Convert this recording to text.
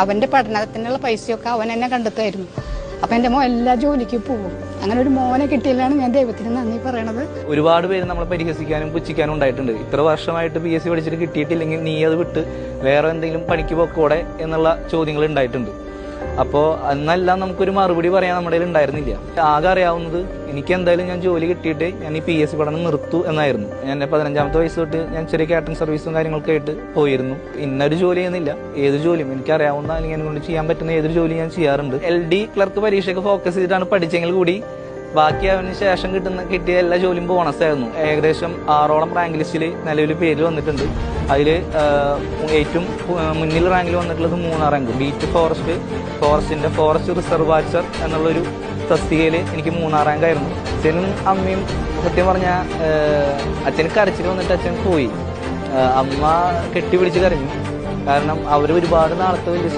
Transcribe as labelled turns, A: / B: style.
A: അവന്റെ പഠനത്തിനുള്ള പൈസയൊക്കെ അവൻ എന്നെ കണ്ടെത്തുമായിരുന്നു. അപ്പൊ എന്റെ മോൻ എല്ലാ ജോലിക്കും പോകും. അങ്ങനെ ഒരു മോനെ കിട്ടിയതിലാണ് ഞാൻ ദൈവത്തിന് നന്ദി പറയണത്.
B: ഒരുപാട് പേര് നമ്മളെ പരിഹസിക്കാനും പുച്ഛിക്കാനും ഉണ്ടായിട്ടുണ്ട്. ഇത്ര വർഷമായിട്ട് PSC പഠിച്ചിട്ട് കിട്ടിയിട്ടില്ലെങ്കിൽ നീ അത് വിട്ട് വേറെ എന്തെങ്കിലും പണിക്ക് പൊക്കോടെ എന്നുള്ള ചോദ്യങ്ങൾ ഉണ്ടായിട്ടുണ്ട്. അപ്പോൾ അന്നെല്ലാം നമുക്കൊരു മറുപടി പറയാൻ നമ്മുടെ കയ്യിൽ ഉണ്ടായിരുന്നില്ല. ആകെ അറിയാവുന്നത് എനിക്ക് എന്തായാലും ഞാൻ ജോലി കിട്ടിയിട്ട് ഞാൻ ഈ PSC പഠനം നിർത്തൂ എന്നായിരുന്നു. ഞാൻ 15ാമത്തെ വയസ്സ് തൊട്ട് ഞാൻ ചെറിയ കാറ്ററിംഗ് സർവീസും കാര്യങ്ങളൊക്കെ ആയിട്ട് പോയിരുന്നു. ഇന്നൊരു ജോലി ചെയ്യുന്നില്ല, ഏത് ജോലിയും എനിക്കറിയാവുന്ന അല്ലെങ്കിൽ എന്നെ കൊണ്ട് ചെയ്യാൻ പറ്റുന്ന ഏതൊരു ജോലി ഞാൻ ചെയ്യാറുണ്ട്. LD ക്ലർക്ക് പരീക്ഷയ്ക്ക് ഫോക്കസ് ചെയ്തിട്ടാണ് പഠിച്ചെങ്കിൽ കൂടി ബാക്കി അതിന് ശേഷം കിട്ടിയ എല്ലാ ജോലിയും ബോണസ് ആയിരുന്നു. ഏകദേശം 6ഓളം റാങ്ക് ലിസ്റ്റിൽ നിലവിൽ പേര് വന്നിട്ടുണ്ട്. അതിൽ ഏറ്റവും മുന്നിൽ റാങ്കിൽ വന്നിട്ടുള്ളത് 3ാം റാങ്ക്. ബീറ്റ് ഫോറസ്റ്റിന്റെ ഫോറസ്റ്റ് റിസർവ് വാച്ചർ എന്നുള്ളൊരു തസ്തികയിൽ എനിക്ക് 3ാം റാങ്ക് ആയിരുന്നു. അച്ഛനും അമ്മയും സത്യം പറഞ്ഞാൽ അച്ഛന് കരച്ചിൽ വന്നിട്ട് അച്ഛൻ പോയി. അമ്മ കെട്ടിപ്പിടിച്ച് കരഞ്ഞു. കാരണം അവർ ഒരുപാട് നാളത്തെ വലിയ